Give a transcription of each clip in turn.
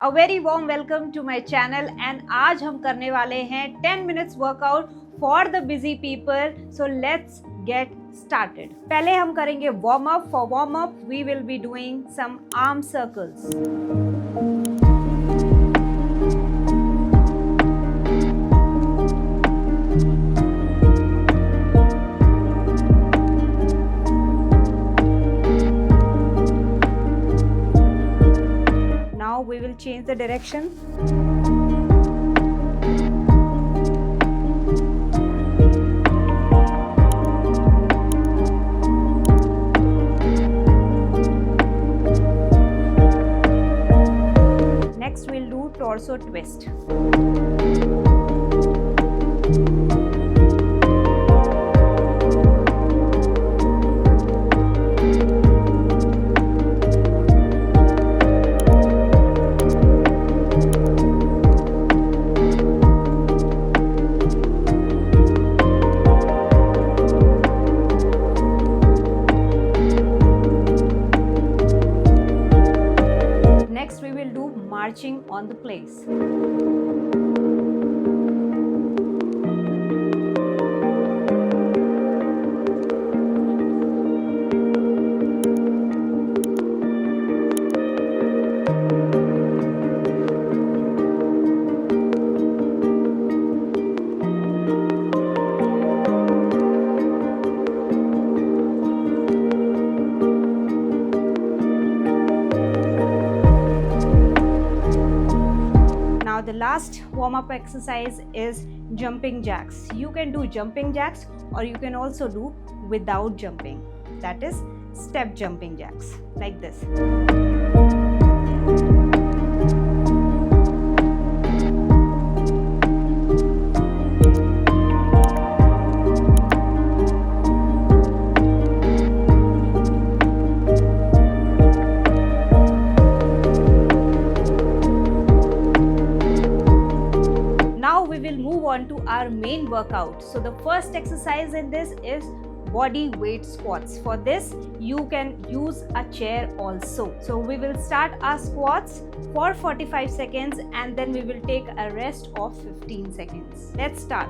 A very warm welcome to my channel and आज हम करने वाले हैं 10 minutes workout for the busy people. So let's get started. पहले हम करेंगे warm up. For warm up we will be doing some arm circles. Now we will change the direction. Next we'll do torso twist. Next we will do marching on the place. Now the last warm-up exercise is jumping jacks. You can do jumping jacks or you can also do without jumping. That is step jumping jacks like this. Now we will move on to our main workout. So the first exercise in this is body weight squats. For this you can use a chair also. So we will start our squats for 45 seconds and then we will take a rest of 15 seconds. Let's start.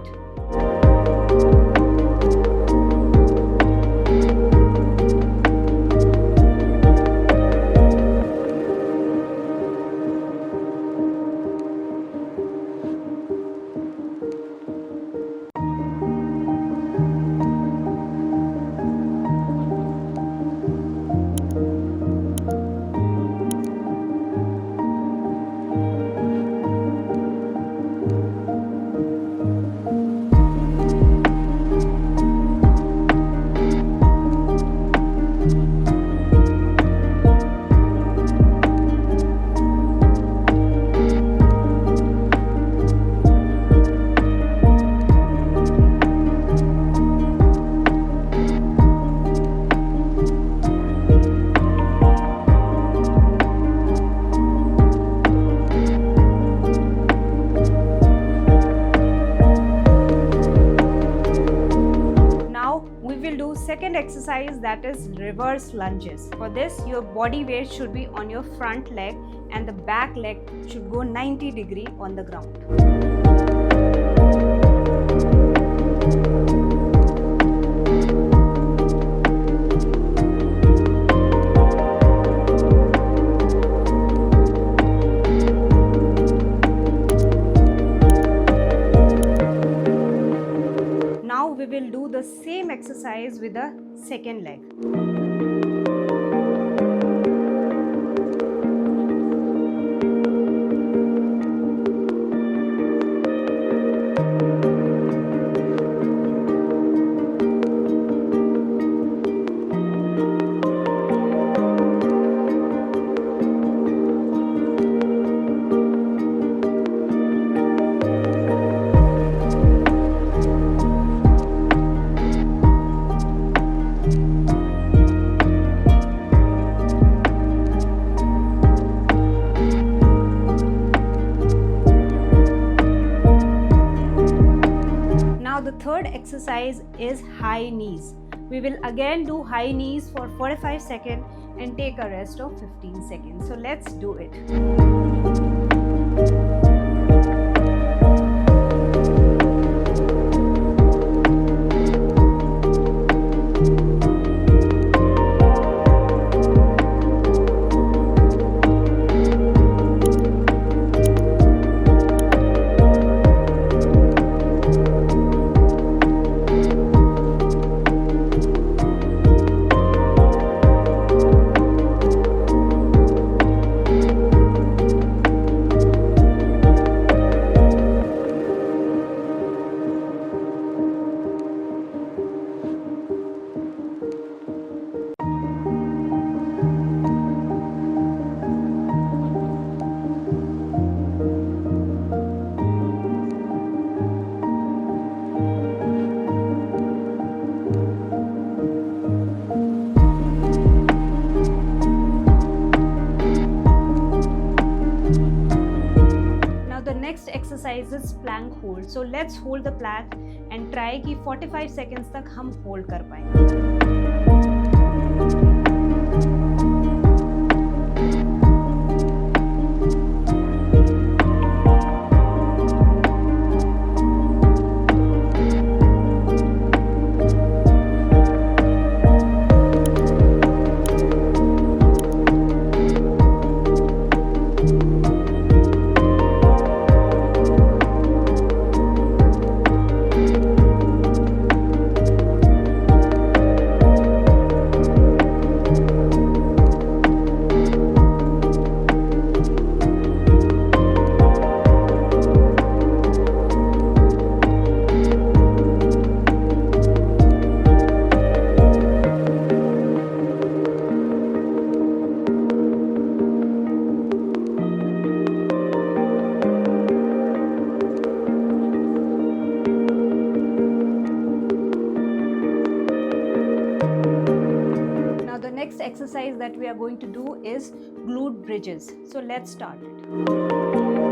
Second exercise, that is reverse lunges. For this your body weight should be on your front leg and the back leg should go 90 degrees on the ground. Now we will do the same exercise with the second leg. third exercise is high knees. We will again do high knees for 45 seconds and take a rest of 15 seconds. So let's do it. next exercise is plank hold. So let's hold the plank and try कि 45 seconds तक हम hold कर पाएं. Next exercise that we are going to do is glute bridges. So let's start it.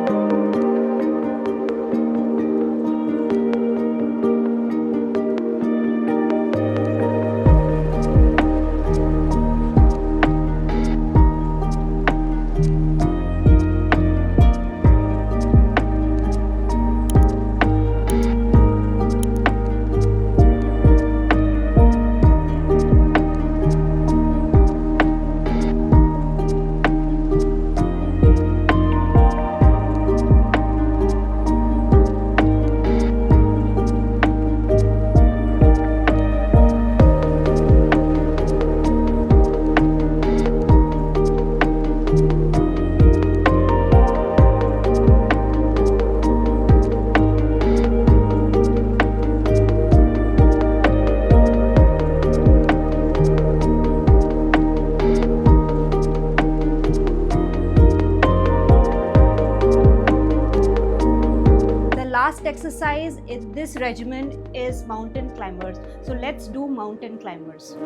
Last exercise in this regimen is mountain climbers. So let's do mountain climbers.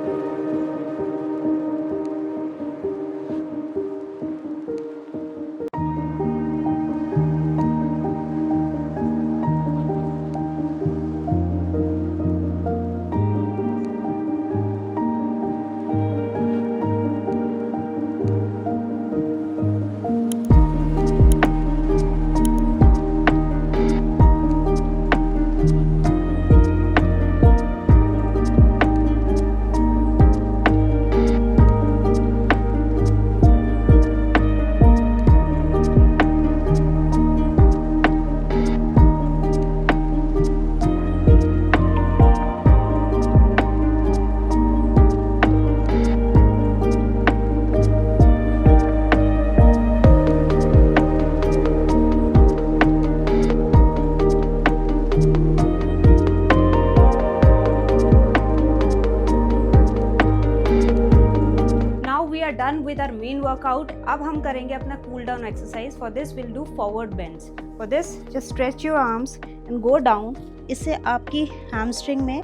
Done with our main workout. अब हम करेंगे अपना cool down exercise. For this we'll do forward bends. For this just stretch your arms and go down. इससे आपकी hamstring में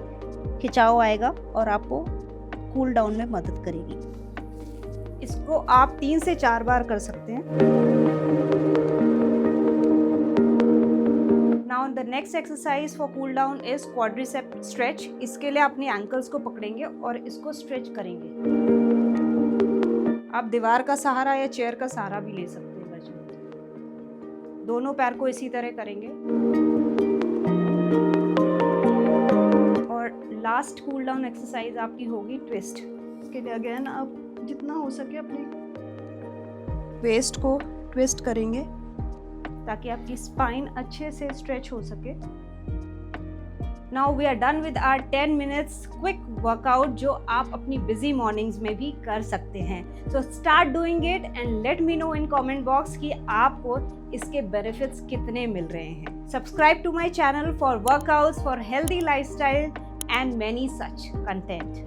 खिंचाव आएगा और आपको cool down में मदद करेगी. इसको आप 3 से 4 बार कर सकते हैं. Now the next exercise for cool down is quadricep stretch. इसके लिए अपनी ankles को पकड़ेंगे और इसको stretch करेंगे. आप दीवार का सहारा या चेयर का सहारा भी ले सकते हैं वजन. दोनों पैर को इसी तरह करेंगे. और लास्ट कूल डाउन एक्सरसाइज आपकी होगी ट्विस्ट. इसके लिए अगेन आप जितना हो सके अपने वेस्ट को ट्विस्ट करेंगे ताकि आपकी स्पाइन अच्छे से स्ट्रेच हो सके. Now we are done with our 10 minutes quick workout जो आप अपनी busy mornings में भी कर सकते हैं. So start doing it and let me know in comment box कि आपको इसके benefits कितने मिल रहे हैं. Subscribe to my channel for workouts, for healthy lifestyle and many such content.